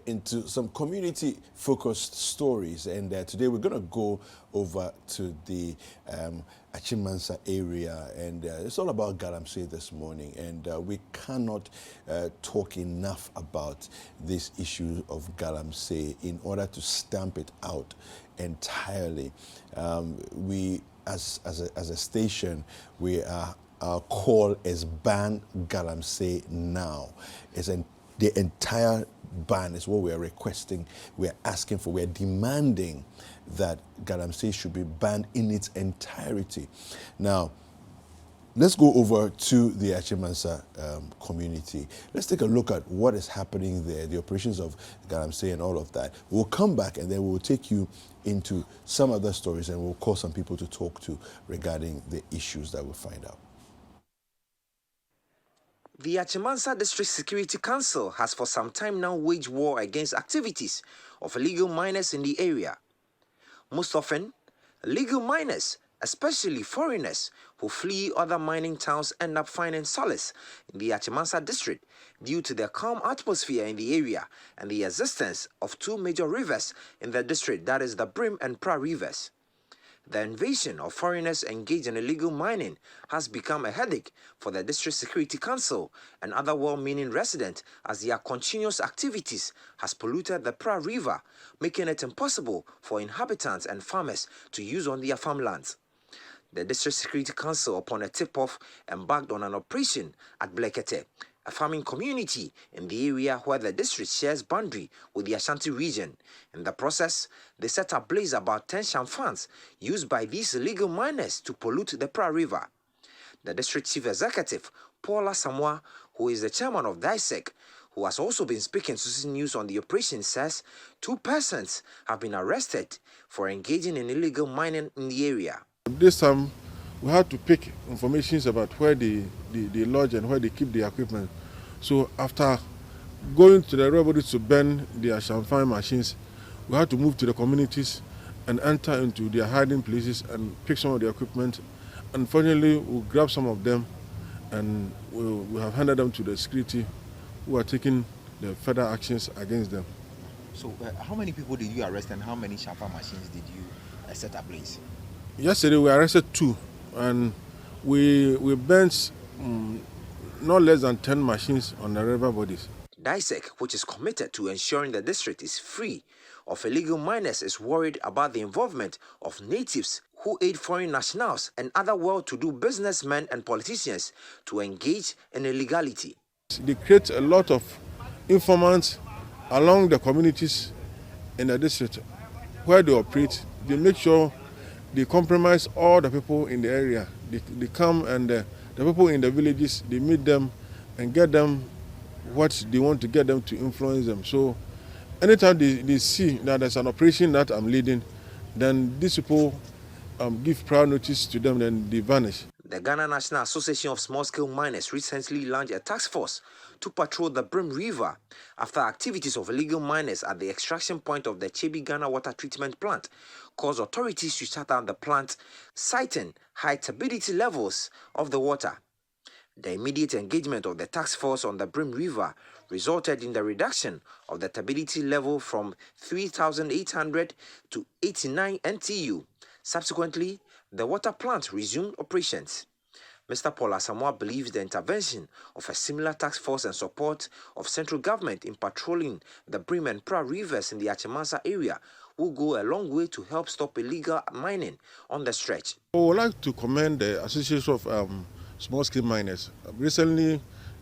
into some community-focused stories, and today we're going to go over to the Akyemansa area, and it's all about Galamsey this morning, and we cannot talk enough about this issue of Galamsey in order to stamp it out entirely. We, as a station, our call is ban Galamsey now. The entire ban is what we are requesting, we are asking for, we are demanding that Galamsey should be banned in its entirety. Now, let's go over to the Akyemansa community. Let's take a look at what is happening there, the operations of Galamsey and all of that. We'll come back and then we'll take you into some other stories, and we'll call some people to talk to regarding the issues that we'll find out. The Akyemansa District Security Council has for some time now waged war against activities of illegal miners in the area. Most often, illegal miners, especially foreigners who flee other mining towns, end up finding solace in the Akyemansa district due to the calm atmosphere in the area and the existence of two major rivers in the district, that is the Brim and Pra rivers. The invasion of foreigners engaged in illegal mining has become a headache for the District Security Council and other well-meaning residents, as their continuous activities has polluted the Pra River, making it impossible for inhabitants and farmers to use on their farmlands. The District Security Council, upon a tip-off, embarked on an operation at Blekete, a farming community in the area where the district shares boundary with the Ashanti region. In the process, they set ablaze about 10 shamfans used by these illegal miners to pollute the Pra River. The district chief executive, Paula Samoa, who is the chairman of DISEC, who has also been speaking to Citi News on the operation, says 2 persons have been arrested for engaging in illegal mining in the area. This time, we had to pick information about where they lodge and where they keep the equipment. So after going to the robbery to burn their champagne machines, we had to move to the communities and enter into their hiding places and pick some of the equipment. Unfortunately, we grabbed some of them and we have handed them to the security, who are taking the further actions against them. So how many people did you arrest and how many champagne machines did you set ablaze? Yesterday we arrested 2, and we burnt not less than 10 machines on the river bodies. DISEC, which is committed to ensuring the district is free of illegal miners, is worried about the involvement of natives who aid foreign nationals and other well-to-do businessmen and politicians to engage in illegality. They create a lot of informants along the communities in the district where they operate. They make sure they compromise all the people in the area. They come and the people in the villages, they meet them and get them what they want to get them to influence them. So anytime they see that there's an operation that I'm leading, then these people give prior notice to them, then they vanish. The Ghana National Association of Small-Scale Miners recently launched a task force to patrol the Brim River after activities of illegal miners at the extraction point of the Chebi Ghana water treatment plant caused authorities to shut down the plant, citing high turbidity levels of the water. The immediate engagement of the task force on the Brim River resulted in the reduction of the turbidity level from 3,800 to 89 NTU. Subsequently, the water plant resumed operations. Mr. Paul Asamoah believes the intervention of a similar task force and support of central government in patrolling the Brim and Pra rivers in the Akyemansa area will go a long way to help stop illegal mining on the stretch. I would like to commend the Association of Small-Scale Miners. Recently,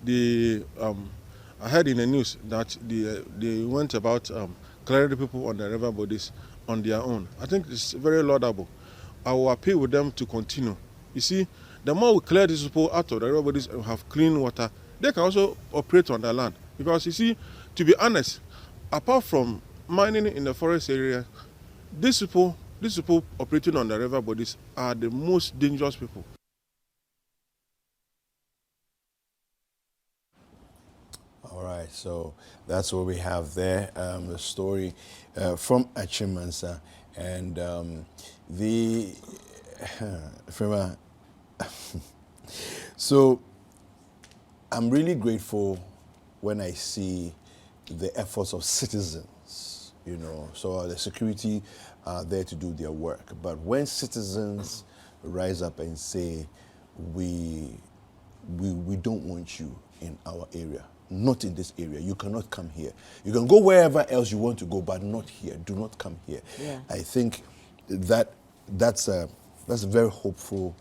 I heard in the news that they went about clearing the people on the river bodies on their own. I think it's very laudable. I will appeal with them to continue. You see, the more we clear these people out of the river bodies and have clean water, they can also operate on the land. Because you see, to be honest, apart from mining in the forest area, these people operating on the river bodies are the most dangerous people. All right, so that's what we have there, the story from Akyemansa, and so I'm really grateful when I see the efforts of citizens, you know. So the security are there to do their work. But when citizens rise up and say, we don't want you in our area, not in this area, you cannot come here. You can go wherever else you want to go, but not here. Do not come here. Yeah. I think that's a very hopeful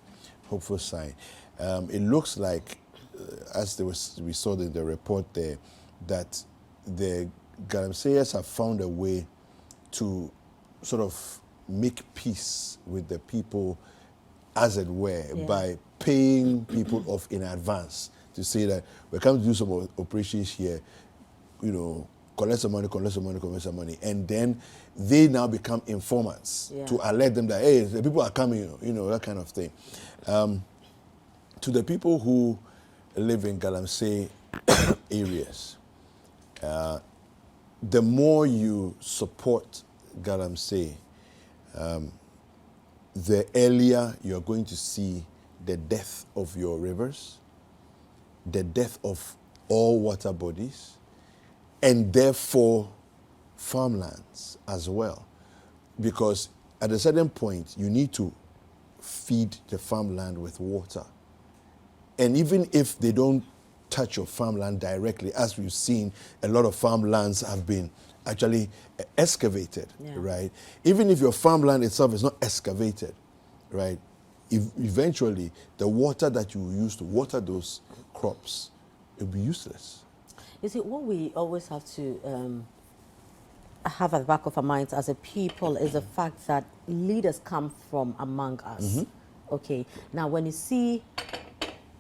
sign. It looks like, as we saw in the report there, that the Galamseyers have found a way to sort of make peace with the people, as it were, by paying people off in advance to say that we're coming to do some operations here, you know, collect some money, and then they now become informants to alert them that, hey, the people are coming, you know, that kind of thing. To the people who live in Galamsey areas, the more you support Galamsey, the earlier you're going to see the death of your rivers, the death of all water bodies, and therefore farmlands as well. Because at a certain point, you need to feed the farmland with water. And even if they don't touch your farmland directly, as we've seen, a lot of farmlands have been actually excavated, right? Even if your farmland itself is not excavated, right? Eventually, the water that you use to water those crops will be useless. You see, what we always have to have at the back of our minds as a people is the fact that leaders come from among us. Okay, now when you see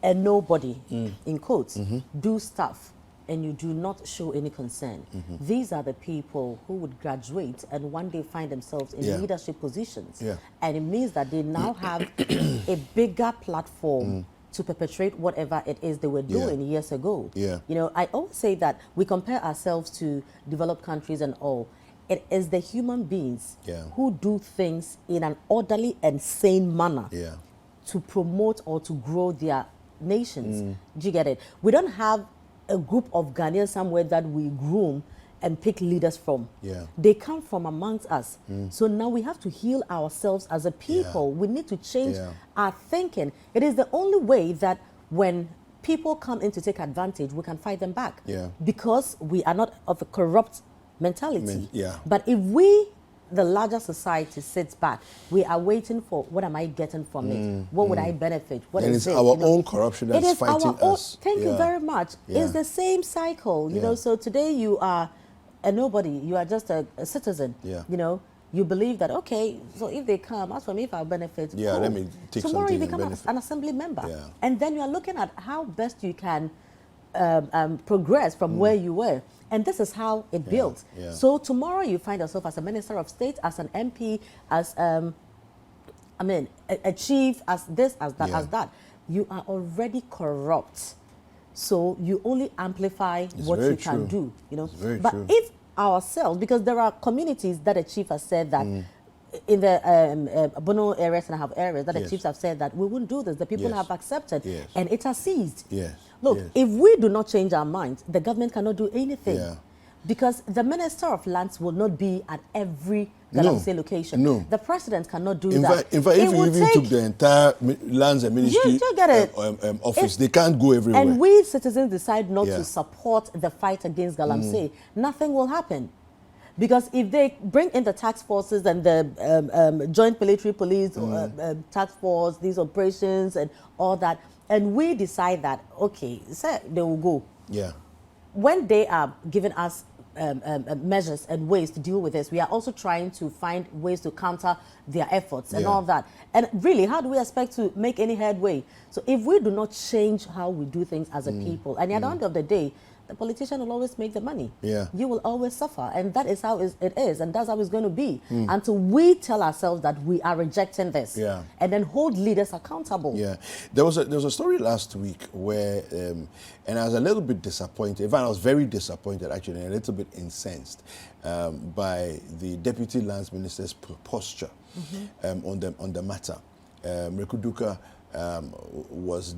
a nobody, in quotes, do stuff and you do not show any concern, these are the people who would graduate and one day find themselves in leadership positions. And it means that they now have a bigger platform to perpetrate whatever it is they were doing years ago. You know, I always say that we compare ourselves to developed countries and all. It is the human beings who do things in an orderly and sane manner to promote or to grow their nations. Do you get it? We don't have a group of Ghanaians somewhere that we groom and pick leaders from. They come from amongst us. So now we have to heal ourselves as a people. We need to change our thinking. It is the only way that when people come in to take advantage, we can fight them back. Because we are not of a corrupt mentality. But if we, the larger society, sits back, we are waiting for what am I getting from it? What would I benefit? What and is it's it? our own corruption that's fighting us. Thank you very much. It's the same cycle, you know. So today you are a nobody, you are just a citizen. You know, you believe that, okay, so if they come, as for me, if I'll benefit, cool. let me take tomorrow you something become an assembly member. And then you are looking at how best you can progress from where you were. And this is how it builds. So tomorrow you find yourself as a minister of state, as an MP, as a chief, as this, as that, as that. You are already corrupt. So you only amplify what you can do. You know. But if ourselves, because there are communities that a chief has said that in the Bono areas and I have areas that the chiefs have said that we won't do this. The people have accepted, and it has ceased. Look, if we do not change our minds, the government cannot do anything. Because the Minister of Lands will not be at every Galamsey location. The President cannot do that. In fact, if you even took the entire lands and ministry office, they can't go everywhere. And we citizens decide not to support the fight against Galamsey, nothing will happen. Because if they bring in the task forces and the joint military police task force, these operations and all that, and we decide that, okay, so they will go. When they are giving us measures and ways to deal with this, we are also trying to find ways to counter their efforts and all that. And really, how do we expect to make any headway? So if we do not change how we do things as a people, and at the end of the day, the politician will always make the money. You will always suffer. And that is how it is. And that's how it's going to be. Until we tell ourselves that we are rejecting this. And then hold leaders accountable. There was a story last week where, and I was a little bit disappointed. In fact, I was very disappointed, actually, and a little bit incensed by the Deputy Lands Minister's posture on the matter. Mrekuduka was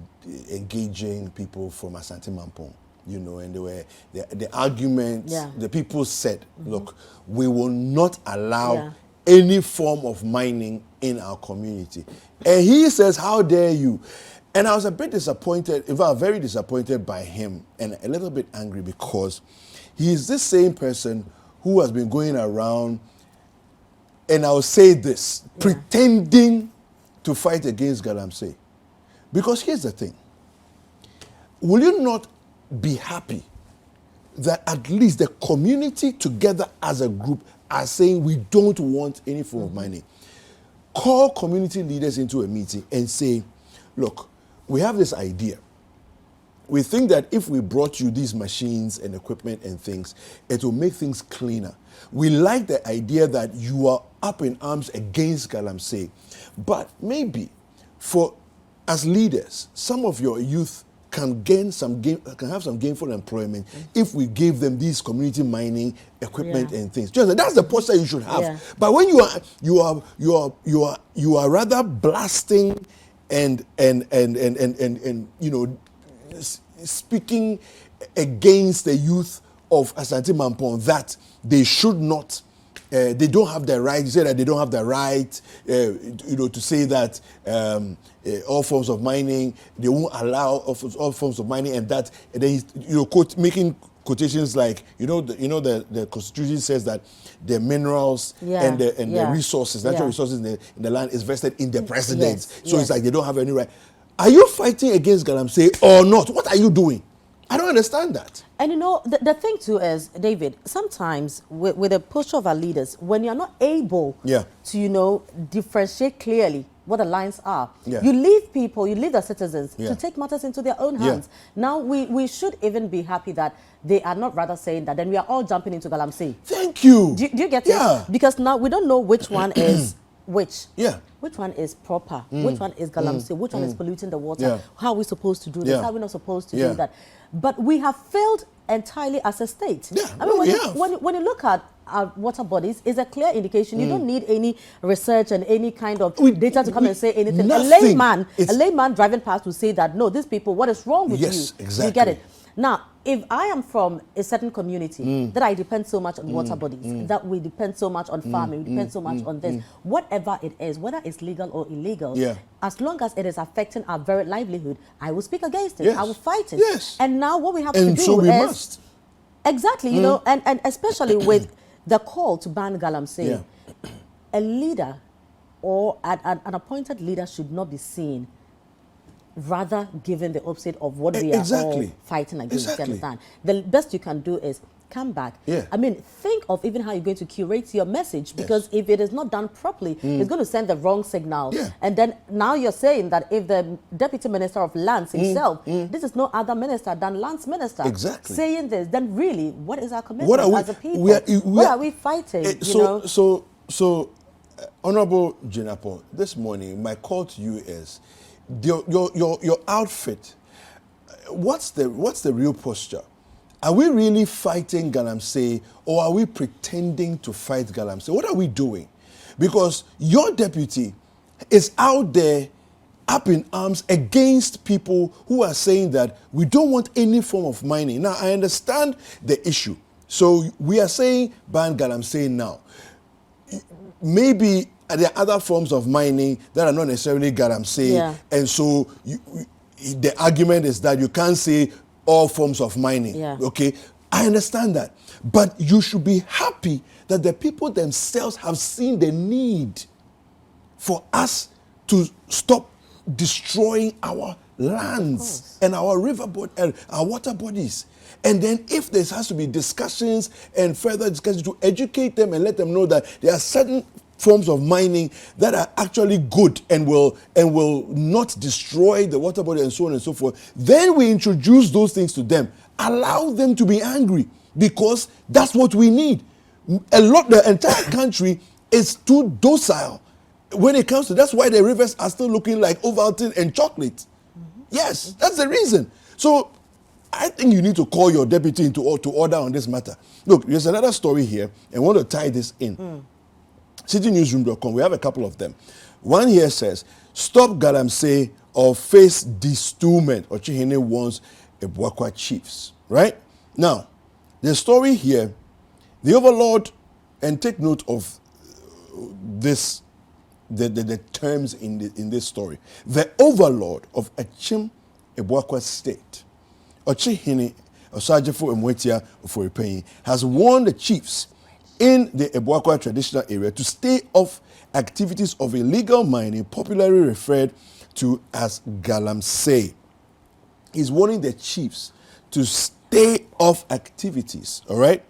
engaging people from Asante Mampong. you know, and they were the arguments. Yeah. The people said, "Look, we will not allow Yeah. any form of mining in our community." And he says, "How dare you?" And I was a bit disappointed, in fact, very disappointed by him, and a little bit angry because he is this same person who has been going around, and I'll say this, pretending to fight against Galamsey. Because here's the thing. Will you not be happy that at least the community together as a group are saying we don't want any form of mining? Call community leaders into a meeting and say, look, we have this idea. We think that if we brought you these machines and equipment and things, it will make things cleaner. We like the idea that you are up in arms against Galamsey, but maybe as leaders, some of your youth can have some gainful employment if we gave them these community mining equipment and things. That's the posture you should have. Yeah. But when you are rather blasting and you know, speaking against the youth of Asante Mampong that they should not, they don't have the right. You say that they don't have the right, you know, to say that all forms of mining, they won't allow all forms of mining, and then he's, you know, making quotations like, the Constitution says that the minerals and the resources, natural resources in the land is vested in the president. So it's like they don't have any right. Are you fighting against Galamsey or not? What are you doing? I don't understand that. And you know, the thing too is, David, sometimes with the push of our leaders, when you're not able to, you know, differentiate clearly what the lines are, you leave the citizens to take matters into their own hands. Now, we should even be happy that they are not rather saying that, then we are all jumping into Galamsey. Thank you. Do you get it? Because now we don't know which one is which. Which one is proper? Which one is Galamsey? Which one is polluting the water? How are we supposed to do this? How are we not supposed to do that? But we have failed entirely as a state. I mean, when you look at our water bodies, it's a clear indication. You don't need any research and any kind of data to come and say anything. Nothing. A layman driving past will say that, no, these people, what is wrong with you? Exactly. You get it? Now, if I am from a certain community that I depend so much on water bodies, that we depend so much on farming, we depend so much on this, whatever it is, whether it's legal or illegal, as long as it is affecting our very livelihood, I will speak against it. I will fight it. And now what we have to do is... Exactly, you know, and especially with the call to ban Galamsey, a leader or an appointed leader should not be seen rather given the opposite of what we are all fighting against. You understand? The best you can do is come back. I mean, think of even how you're going to curate your message, because if it is not done properly, it's going to send the wrong signal. And then now you're saying that if the Deputy Minister of Lands himself, this is no other minister than Lands Minister, saying this, then really, what is our commitment as a people? What are we fighting? So, Honorable Jinapo, this morning, my call to you is, your outfit, what's the real posture? Are we really fighting Galamsey, or are we pretending to fight Galamsey? What are we doing? Because your deputy is out there up in arms against people who are saying that we don't want any form of mining. Now, I understand the issue. So we are saying ban Galamsey now. Maybe there are other forms of mining that are not necessarily Galamsey, and so the argument is that you can't say all forms of mining. Okay, I understand that, but you should be happy that the people themselves have seen the need for us to stop destroying our lands and our riverboat and our water bodies. And then if there has to be discussions and further discussions to educate them and let them know that there are certain forms of mining that are actually good and will not destroy the water body and so on and so forth, then we introduce those things to them. Allow them to be angry, because that's what we need. The entire country is too docile when it comes to, that's why the rivers are still looking like Ovaltine and chocolate. Yes, that's the reason. So I think you need to call your deputy into order on this matter. Look, there's another story here, and I want to tie this in. CitiNewsroom.com, we have a couple of them. One here says, stop Galamsey or face destillment. Ochihene warns Ebuakwa chiefs. right? Now, the story here, the overlord, and take note of this, the terms in this story. The overlord of Achim Ebuakwa State, Ochihini Osajefo Emwetia Oforipenyi, has warned the chiefs in the Ebuakwa traditional area to stay off activities of illegal mining, popularly referred to as galamsey. He's warning the chiefs to stay off activities, all right?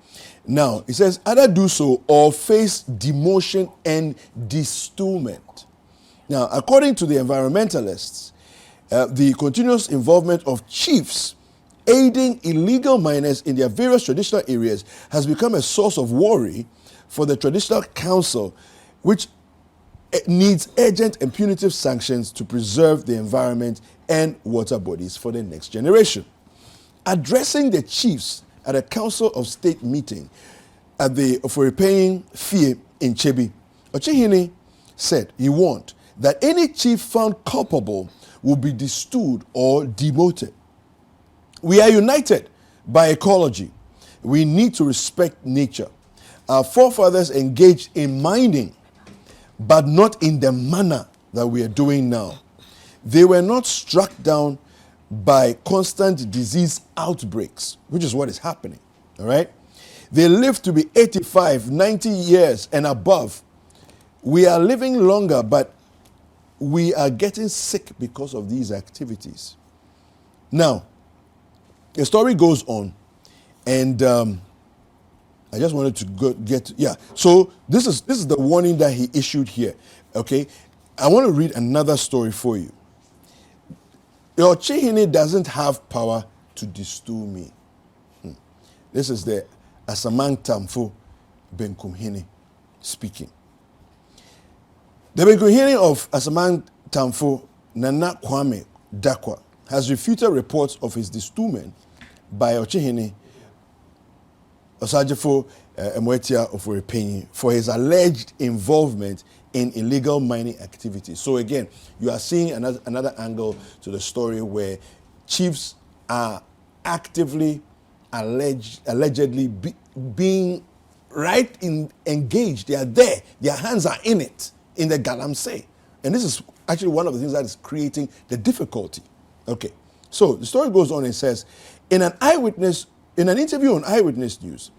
Now, it says, either do so or face demotion and destillment. Now, according to the environmentalists, the continuous involvement of chiefs aiding illegal miners in their various traditional areas has become a source of worry for the traditional council, which needs urgent and punitive sanctions to preserve the environment and water bodies for the next generation. Addressing the chiefs at a Council of State meeting at the Oforipenyi Fie in Chebi, Ochihini said he warned that any chief found culpable will be destilled or demoted. We are united by ecology. We need to respect nature. Our forefathers engaged in mining, but not in the manner that we are doing now. They were not struck down by constant disease outbreaks, which is what is happening, all right? They lived to be 85, 90 years and above. We are living longer, but we are getting sick because of these activities. Now, the story goes on, and I just wanted to so this is the warning that he issued here, okay? I want to read another story for you. Your Chihini doesn't have power to distill me. This is the Asamang Tamfo Benkumhini speaking. The Benkumhini of Asamang Tamfo, Nana Kwame Dakwa, has refuted reports of his distillment by Ochihini Osajefo Emwetia Oforipenyi for his alleged involvement in illegal mining activities. So again, you are seeing another angle to the story where chiefs are actively, allegedly being engaged. They are there. Their hands are in it, in the galamsey. And this is actually one of the things that is creating the difficulty. Okay, so the story goes on and says, in an interview on Eyewitness News,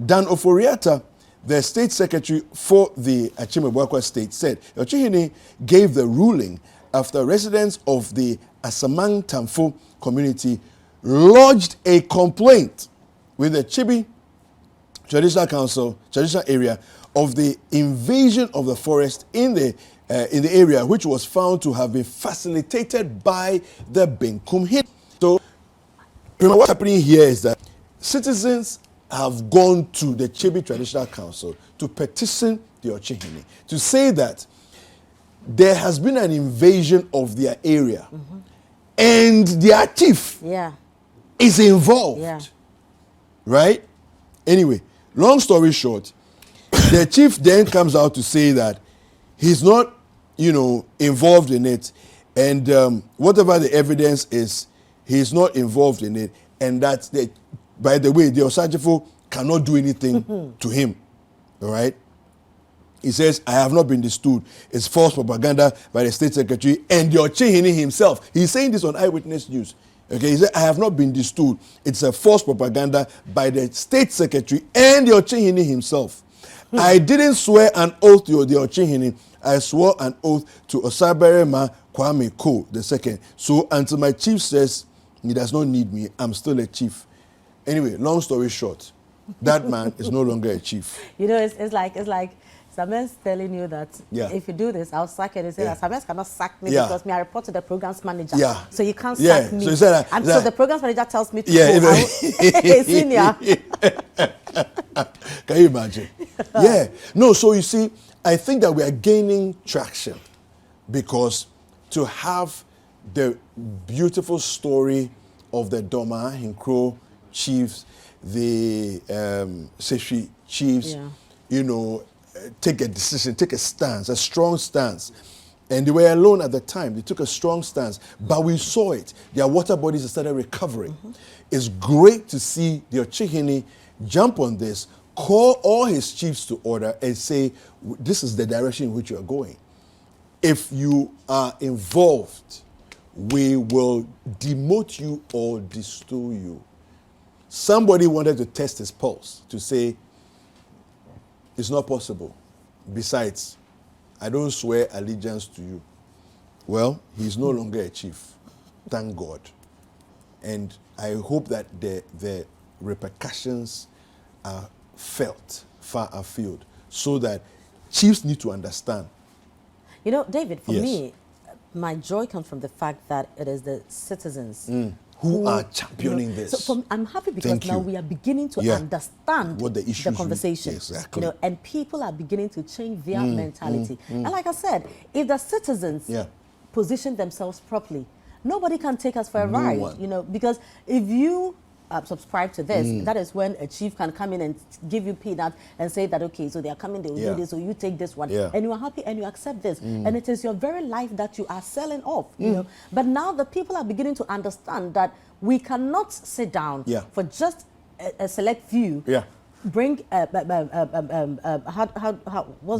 Dan Oforiata, the state secretary for the Achim Ebuakwa state, said Ochihini gave the ruling after residents of the Asamang Tamfo community lodged a complaint with the Chibi Traditional Council, traditional area, of the invasion of the forest in the area, which was found to have been facilitated by the Benkumhini. So, remember what's happening here is that citizens have gone to the Chibi Traditional Council to petition the Ochihini to say that there has been an invasion of their area, and their chief is involved. Right? Anyway, long story short, the chief then comes out to say that he's not, involved in it, and whatever the evidence is, he's not involved in it, and that by the way, the Osajefo cannot do anything to him. All right? He says, I have not been distilled. It's false propaganda by the state secretary and the Ochihini himself. He's saying this on Eyewitness News. Okay, he said, I have not been distilled. It's a false propaganda by the state secretary and the Ochihini himself. I didn't swear an oath to the Ochihini. I swore an oath to Osaberema Kwame Ko II. So until my chief says he does not need me, I'm still a chief. Anyway, long story short, that man is no longer a chief. It's like Samuel's telling you that if you do this, I'll sack it. He said that Samuel cannot sack me because I report to the programs manager. So you can't sack me. So, so the programs manager tells me to go. Hey, senior. Can you imagine? No, so you see, I think that we are gaining traction because to have the beautiful story of the Doma Hinkro chiefs, the Seshi chiefs, take a decision, take a stance, a strong stance, And they were alone at the time. They took a strong stance. But we saw it. Their water bodies started recovering. It's great to see the Ochihini jump on this, call all his chiefs to order and say, this is the direction in which you are going. If you are involved, we will demote you or bestow you. Somebody wanted to test his pulse to say, it's not possible. Besides, I don't swear allegiance to you. Well, he's no longer a chief. Thank God. And I hope that the repercussions are felt far afield so that chiefs need to understand. You know, David, for Yes. me, my joy comes from the fact that it is the citizens Who are championing this. So I'm happy because Thank now you. we are beginning to Yeah. understand What the issues conversation. exactly. You know, and people are beginning to change their mentality. And like I said, if the citizens Yeah. position themselves properly, nobody can take us for a No ride. one. You know, because if you subscribe to this, that is when a chief can come in and give you peanuts and say that, okay, so they are coming, they will Yeah. do this, so you take this one. Yeah. And you are happy and you accept this. And it is your very life that you are selling off. You know? But now the people are beginning to understand that we cannot sit down Yeah. for just a select few. Yeah. Bring what's the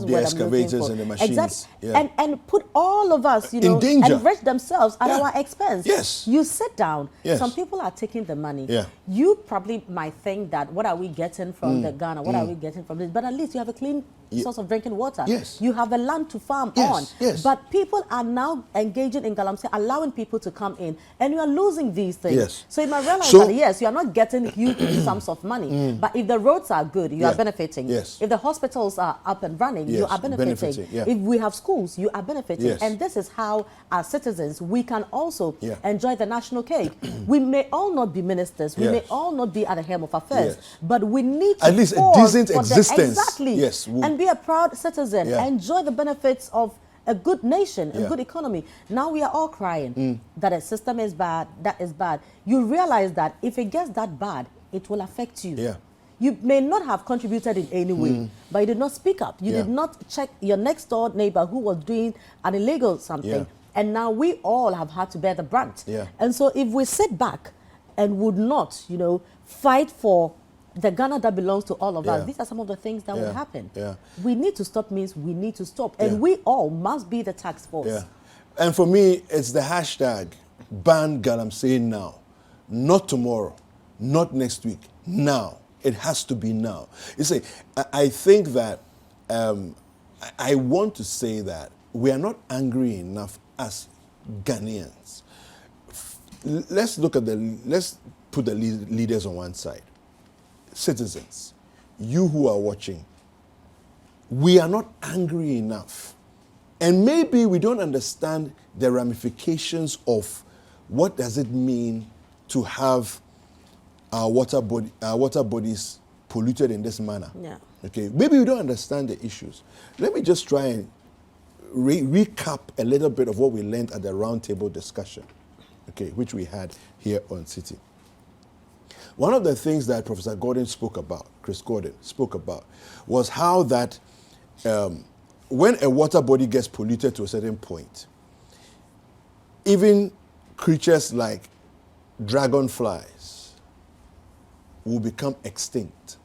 The word I'm excavators looking for? and the machines. Exactly. Yeah. And put all of us, you In know, danger. enrich themselves at Yeah. our expense. Yes. You sit down. Yes. Some people are taking the money. Yeah. You probably might think that what are we getting from the Ghana? What are we getting from this? But at least you have a clean source of drinking water. Yes. You have a land to farm Yes, on. yes. But people are now engaging in galamsey, allowing people to come in, and you are losing these things. Yes. So you might realize So- that yes, you are not getting huge sums of money, but if the roads are good, you Yeah. are benefiting. Yes. If the hospitals are up and running, you Yes, are benefiting. benefiting, yeah. If we have schools, you are benefiting. Yes. And this is how, as citizens, we can also Yeah. enjoy the national cake. We may all not be ministers. We may Yes. all not be at the helm of affairs. Yes. But we need to At least a pause decent for the- existence. exactly. Yes. And be a proud citizen. Yeah. Enjoy the benefits of a good nation, a Yeah. good economy. Now we are all crying that a system is bad, that is bad. You realize that if it gets that bad, it will affect you. Yeah. You may not have contributed in any way, but you did not speak up. You Yeah. did not check your next door neighbor who was doing an illegal something. Yeah. And now we all have had to bear the brunt. Yeah. And so if we sit back and would not, you know, fight for the Ghana that belongs to all of Yeah. us, these are some of the things that Yeah. will happen. Yeah. We need to stop means we need to stop. And Yeah. we all must be the task force. Yeah. And for me, it's the hashtag ban galamsey now. Not tomorrow, not next week, now. It has to be now. You see, I think that I want to say that we are not angry enough as Ghanaians. Let's put the leaders on one side. Citizens, you who are watching, we are not angry enough. And maybe we don't understand the ramifications of what does it mean to have our water bodies polluted in this manner. Yeah. Okay, maybe we don't understand the issues. Let me just try and recap a little bit of what we learned at the roundtable discussion, okay, which we had here on Citi. One of the things that Professor Chris Gordon spoke about, was how that when a water body gets polluted to a certain point, even creatures like dragonflies will become extinct.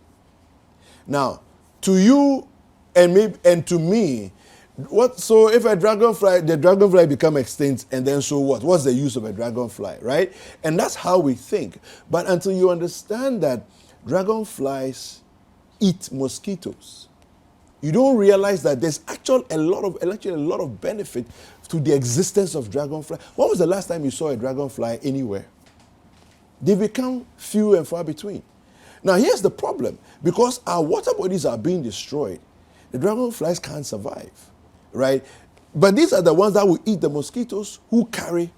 Now, to you and to me, so if the dragonfly become extinct, and then so what? What's the use of a dragonfly, right? And that's how we think. But until you understand that dragonflies eat mosquitoes, you don't realize that there's actually a lot of benefit to the existence of dragonfly. When was the last time you saw a dragonfly anywhere? They become few and far between. Now here's the problem. Because our water bodies are being destroyed, the dragonflies can't survive, right? But these are the ones that will eat the mosquitoes who carry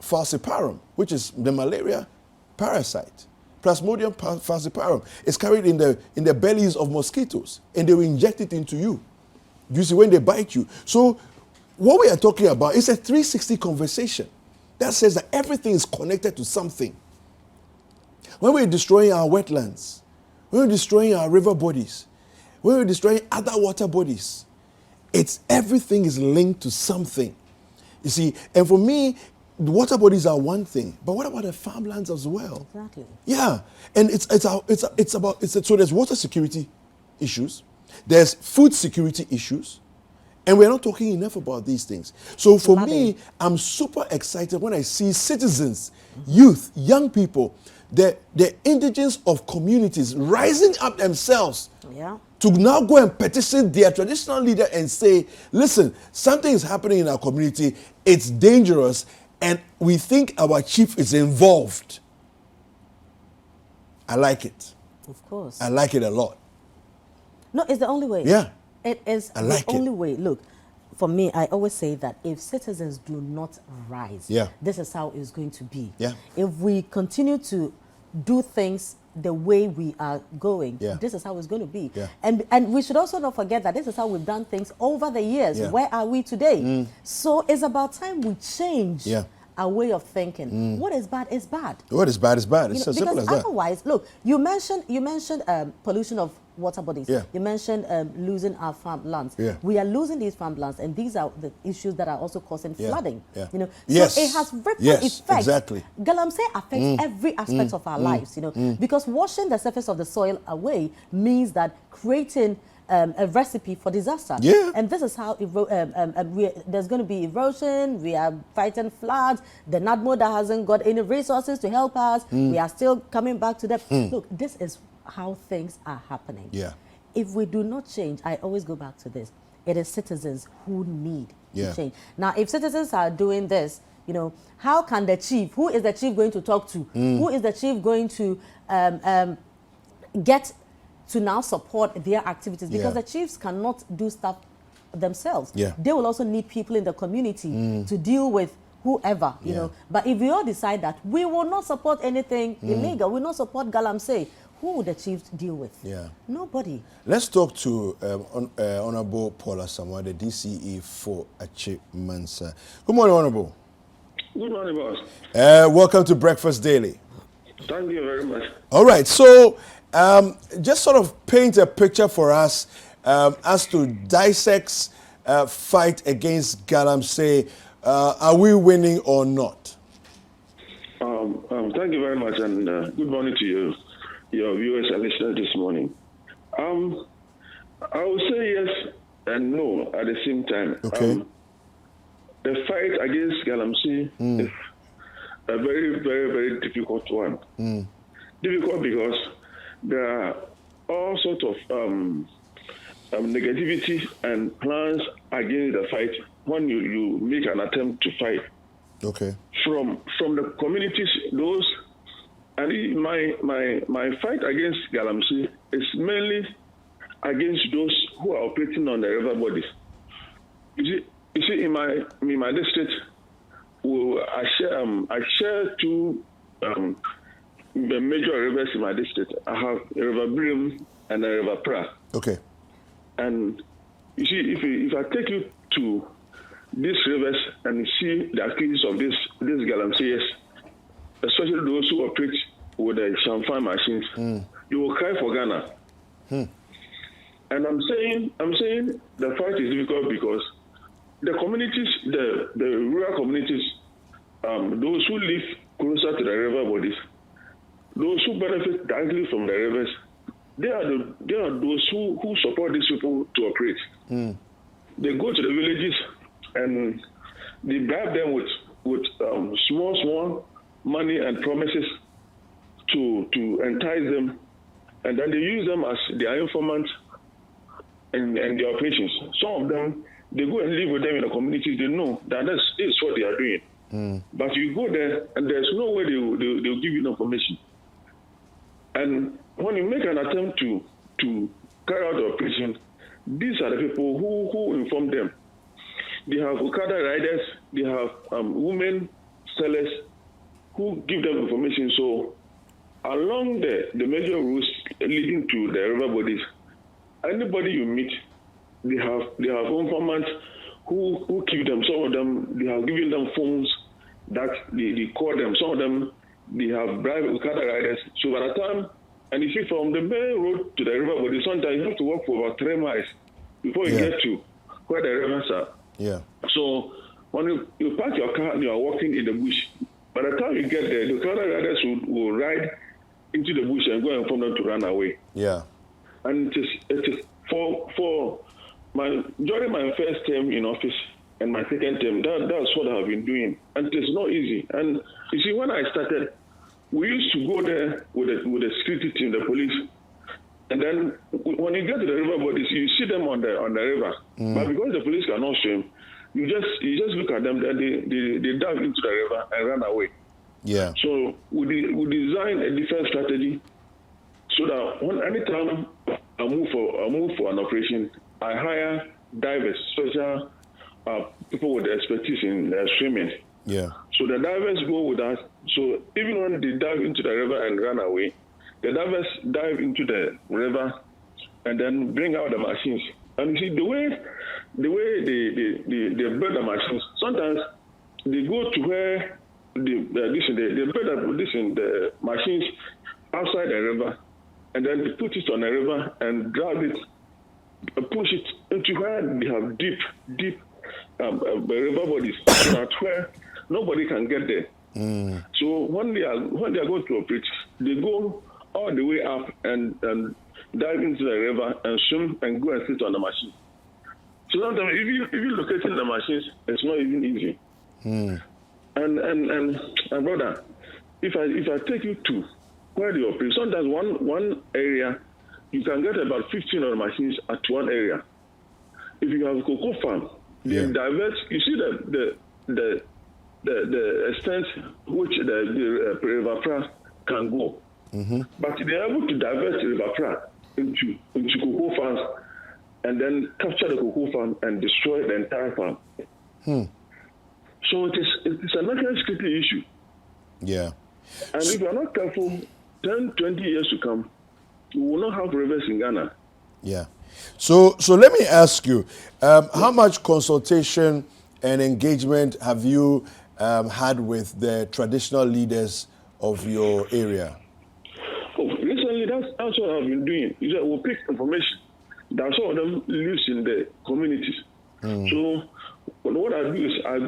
falciparum, which is the malaria parasite. Plasmodium falciparum is carried in the bellies of mosquitoes, and they will inject it into you. You see, when they bite you. So what we are talking about is a 360 conversation that says that everything is connected to something. When we're destroying our wetlands, when we're destroying our river bodies, when we're destroying other water bodies, It's everything is linked to something. You see, and for me, the water bodies are one thing, but what about the farmlands as well? Exactly. Yeah, and so there's water security issues, there's food security issues, and we're not talking enough about these things. So for me, I'm super excited when I see citizens, youth, young people, the indigents of communities rising up themselves. Yeah. To now go and petition their traditional leader and say, listen, something is happening in our community, it's dangerous, and we think our chief is involved. I like it. Of course. I like it a lot. No, it's the only way. Yeah. It is I like the only way. Look, for me, I always say that if citizens do not rise, Yeah. this is how it's going to be. Yeah. If we continue to do things the way we are going, Yeah. this is how it's going to be. Yeah. And we should also not forget that this is how we've done things over the years. Yeah. Where are we today? So it's about time we change Yeah. our way of thinking. What is bad is bad. What is bad is bad. It's You know, as simple because as that. otherwise, look, you mentioned pollution of water bodies. Yeah. You mentioned losing our farmlands. Yeah. We are losing these farmlands, and these are the issues that are also causing Yeah. flooding. Yeah. You know, Yes. so it has ripple Yes, effects. exactly. Galamsey affects every aspect of our lives. You know, because washing the surface of the soil away means that creating a recipe for disaster. Yeah. And this is how there's going to be erosion. We are fighting floods. The NADMO that hasn't got any resources to help us. We are still coming back to them. Look, this is how things are happening. Yeah. If we do not change, I always go back to this. It is citizens who need Yeah. to change. Now, if citizens are doing this, you know, how can the chief, who is the chief going to talk to? Who is the chief going to get to now support their activities? Because Yeah. the chiefs cannot do stuff themselves. Yeah. They will also need people in the community to deal with whoever, you Yeah. know. But if we all decide that we will not support anything illegal, we will not support Galamsey, who will the chiefs deal with? Yeah. Nobody. Let's talk to Honorable Paula Samoa, the DCE for Akyemansa. Good morning, Honorable. Good morning, boss. Welcome to Breakfast Daily. Thank you very much. All right, so just sort of paint a picture for us as to DISEC's fight against Galamsey. Are we winning or not? Thank you very much, and good morning to you, your viewers and listeners this morning. I will say yes and no at the same time. Okay. The fight against Galamsey is a very, very, very difficult one. Difficult because there are all sorts of negativity and plans against the fight when you make an attempt to fight. Okay. From the communities, those, and my fight against Galamsey is mainly against those who are operating on the river bodies. You see, in my district, I share two the major rivers in my district. I have a River Brim and a River Pra. Okay. And you see, if I take you to these rivers and see the activities of these Galamseyers, especially those who operate with the champagne machines, you will cry for Ghana. And I'm saying the fight is difficult because the communities, the rural communities, those who live closer to the river bodies, those who benefit directly from the rivers, they are those who support these people to operate. They go to the villages and they bribe them with small money and promises to entice them, and then they use them as their informants in their operations. Some of them, they go and live with them in the communities. They know that this is what they are doing. But you go there and there's no way they'll give you information. And when you make an attempt to carry out the operation, these are the people who inform them. They have Okada riders, they have women sellers who give them information. So along the major routes leading to the river bodies, anybody you meet, they have informants who keep them. Some of them, they have given them phones that they call them. Some of them, they have bribed Okada riders. So by the time, and you see from the main road to the river body, sometimes you have to walk for about 3 miles before you get to where the rivers are. Yeah. So when you park your car and you are walking in the bush, by the time you get there, the car riders will ride into the bush and go and form them to run away. Yeah. And it is for my during my first term in office and my second term, that's what I've been doing. And it is not easy. And you see, when I started, we used to go there with the security team, the police. And then when you get to the river bodies, you see them on the river. But because the police cannot swim, you just look at them, then they dive into the river and run away. Yeah. So we design a different strategy so that anytime I move for an operation, I hire divers, special people with expertise in swimming. Yeah. So the divers go with us. So even when they dive into the river and run away, the divers dive into the river and then bring out the machines. And you see the way they build the machines. Sometimes they go to where they build the machines outside the river, and then they put it on the river and drag it, push it into where they have deep river bodies, so that where nobody can get there. So when they are going to operate, they go all the way up and dive into the river and swim and go and sit on the machine. So sometimes if you locating the machines, it's not even easy. And brother, if I take you to where they operate, sometimes one area you can get about 15 of the machines at one area. If you have a cocoa farm, they divert. You see the extent which the river Pra can go. But they're able to divert the river Pra into cocoa farms and then capture the cocoa farm and destroy the entire farm. So it is a national security issue. Yeah. And if you are not careful, 10, 20 years to come, we will not have rivers in Ghana. Yeah. So let me ask you, how much consultation and engagement have you had with the traditional leaders of your area? Oh, recently, that's what I've been doing. Is that we'll pick information that some of them lives in the communities. So what I do is I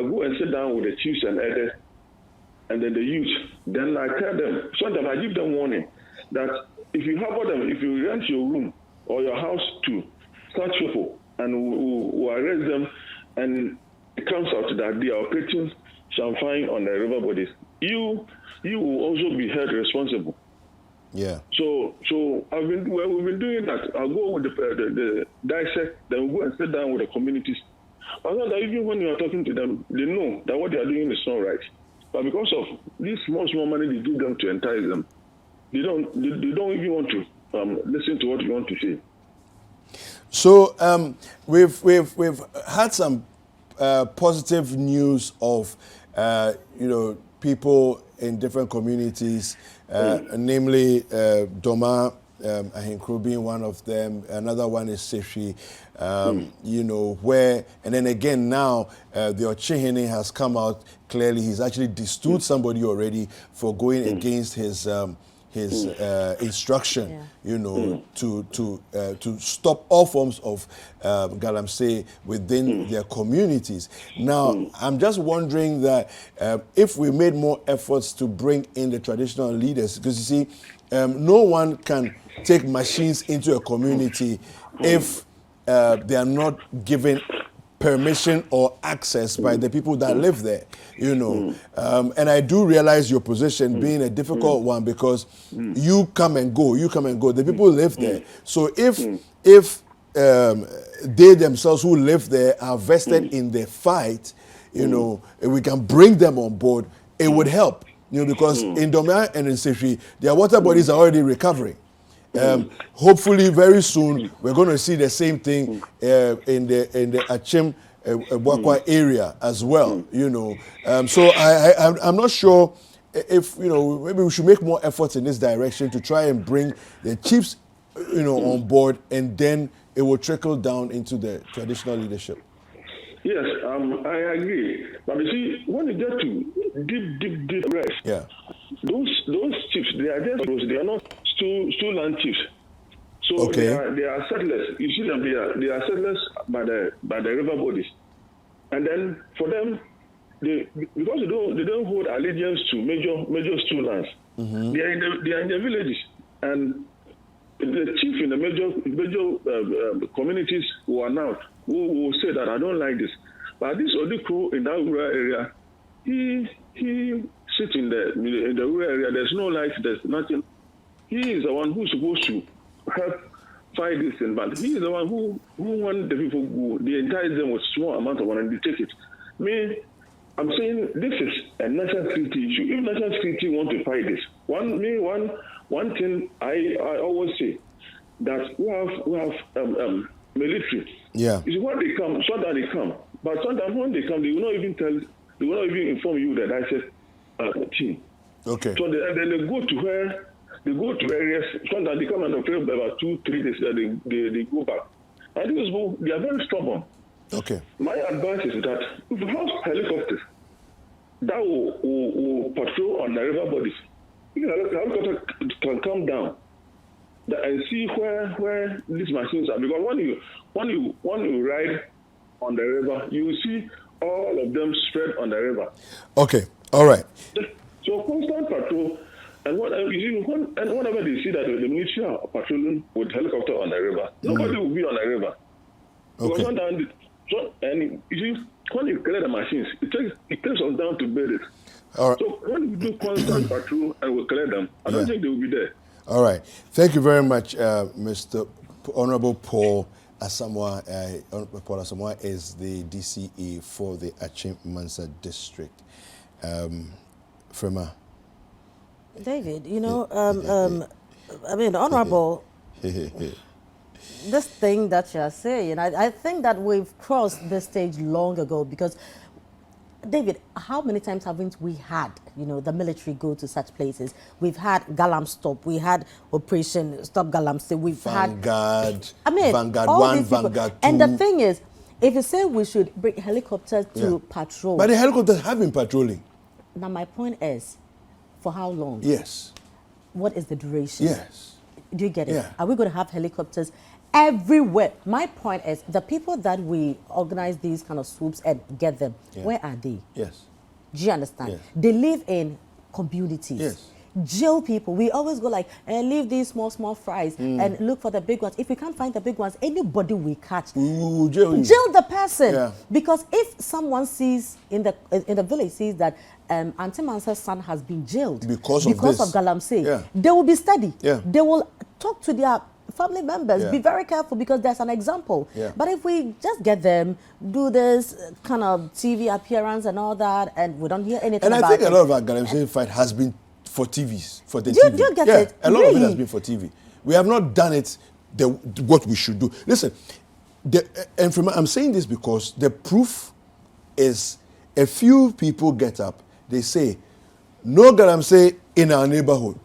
go and sit down with the chiefs and elders and then the youth. Then I tell them, sometimes I give them warning that if you harbor them, if you rent your room or your house to such people and we arrest them and it comes out that they are operating champagne on the river bodies, you will also be held responsible. Yeah. So we've been doing that. I'll go with the DISEC, then we'll go and sit down with the communities. I know that even when you are talking to them, they know that what they are doing is not right. But because of this small money they give them to entice them, they don't even want to listen to what you want to say. So we've had some positive news of people in different communities, namely Doma, Ahinkru being one of them. Another one is Seshi, where, and then again now the Ochihene has come out clearly. He's actually distued somebody already for going against his instruction, to stop all forms of galamsey within their communities. Now, I'm just wondering that if we made more efforts to bring in the traditional leaders, because you see, no one can take machines into a community if they are not given permission or access by the people that live there, and I do realize your position being a difficult one because you come and go, the people live there. So if they themselves who live there are vested in the fight, if we can bring them on board, it would help, because in Doma and in Seshi, their water bodies are already recovering. Hopefully very soon we're going to see the same thing in the Achim Bwakwa area as well, so I'm not sure if maybe we should make more efforts in this direction to try and bring the chiefs on board, and then it will trickle down into the traditional leadership. Yes, I agree. But you see, when you get to deep rest, those chiefs, they are just, they are not stool land chiefs. So Okay. they are settlers. You see them, they are settlers by the river bodies. And then for them, because they don't hold allegiance to major stool lands. They are in the villages, and the chief in the major communities who are now who say that I don't like this, but this Odiko in that rural area, he sits in the rural area. There's no light. There's nothing. He is the one who's supposed to help fight this thing, but he is the one who want the people who they entice them with small amount of money and they take it. I'm saying this is a national security issue. If national security want to fight this, one thing I always say that we have military. Yeah. Is when they come, sometimes they come, but sometimes when they come, they will not even inform you that I said team. Okay. So then they go to areas. Sometimes they come and operate about 2-3 days. Then they go back. And these people, they are very stubborn. Okay. My advice is that if you have helicopters that will patrol on the river bodies, helicopter can come down and see where these machines are. Because when you ride on the river, you will see all of them spread on the river. Okay. All right. So constant patrol, and whenever they see that the military are patrolling with helicopter on the river, nobody will be on the river. Okay. Because and you see, when you clear the machines, it takes us down to build it. All right. So when we do constant patrol and we clear them, I don't think they will be there. All right. Thank you very much, Mr. Honorable Paul Asamoah. Paul Asamoah is the DCE for the Akyemansa district. Frema. David, I mean, Honorable, this thing that you're saying, I think that we've crossed this stage long ago because, David, how many times haven't we had, the military go to such places? We've had Galam Stop, we had Operation Stop Galamsey, we've Vanguard, had... Vanguard all 1, these people. Vanguard 2. And the thing is, if you say we should bring helicopters to patrol... But the helicopters have been patrolling. Now, my point is, for how long? Yes. What is the duration? Yes. Do you get it? Yeah. Are we going to have helicopters everywhere? My point is, the people that we organize these kind of swoops and get them, where are they? Yes. Do you understand? Yes. They live in communities. Yes. Jail people. We always go like, leave these small fries and look for the big ones. If we can't find the big ones, anybody we catch, Ooh, jail the person. Yeah. Because if someone sees in the village sees that Akyemansa's son has been jailed because of this. Galamsey, they will be steady. Yeah. They will talk to their family members. Yeah. Be very careful because there's an example. Yeah. But if we just get them, do this kind of TV appearance and all that, and we don't hear anything And about I think it. a lot of our Galamsey fight has been for TVs, for the Do TV. you get yeah, it? a lot of it Really? has been for TV. We have not done it what we should do. Listen, I'm saying this because the proof is a few people get up, they say, no Galamsey in our neighborhood.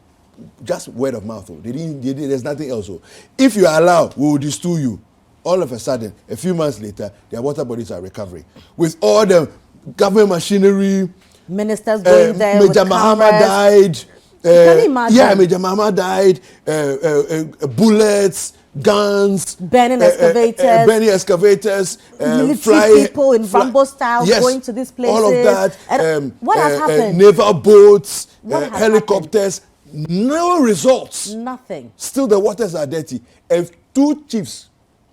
Just word of mouth. There's nothing else. If you allow, we will destroy you. All of a sudden, a few months later, their water bodies are recovering. With all the government machinery, Ministers going there with Major Mahama cameras. died. Can you imagine? Yeah, Major Mahama died. Bullets, guns, Burning excavators, military people in Rambo style going to these places. All of that. And what has happened? Naval boats, What has helicopters. No results. Nothing. Still, the waters are dirty. If two chiefs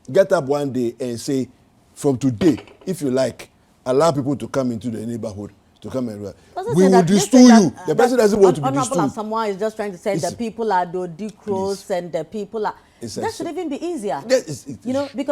get up one day and say, from today, if you like, allow people to come into the neighborhood, to come and we will destroy you. The person doesn't want to be destroyed. Someone is just trying to say the people are the crows and the people are. That should even be easier. Because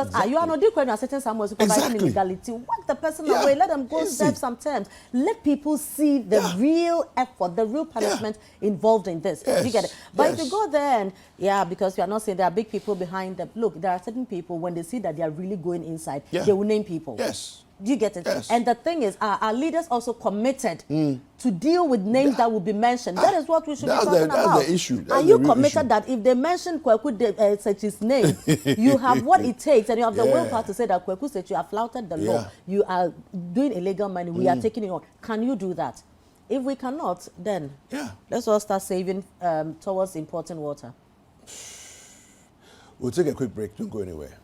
exactly. you are not doing a certain someone supervising Exactly. illegality. Work the person away. Let them go serve some terms. Let people see the real effort, the real punishment involved in this. Yes. You get it? But if you go there and because you are not saying there are big people behind them. Look, there are certain people when they see that they are really going inside, they will name people. Yes. Do you get it? Yes. And the thing is, our leaders also committed to deal with names that will be mentioned. That is what we should be talking about. That's the issue. Are you committed that if they mention Kweku Sechi's name, you have what it takes and you have the willpower to say that Kweku Sechi, you have flouted the law, you are doing illegal money, we are taking it on. Can you do that? If we cannot, then let's all start saving towards importing water. We'll take a quick break. Don't go anywhere.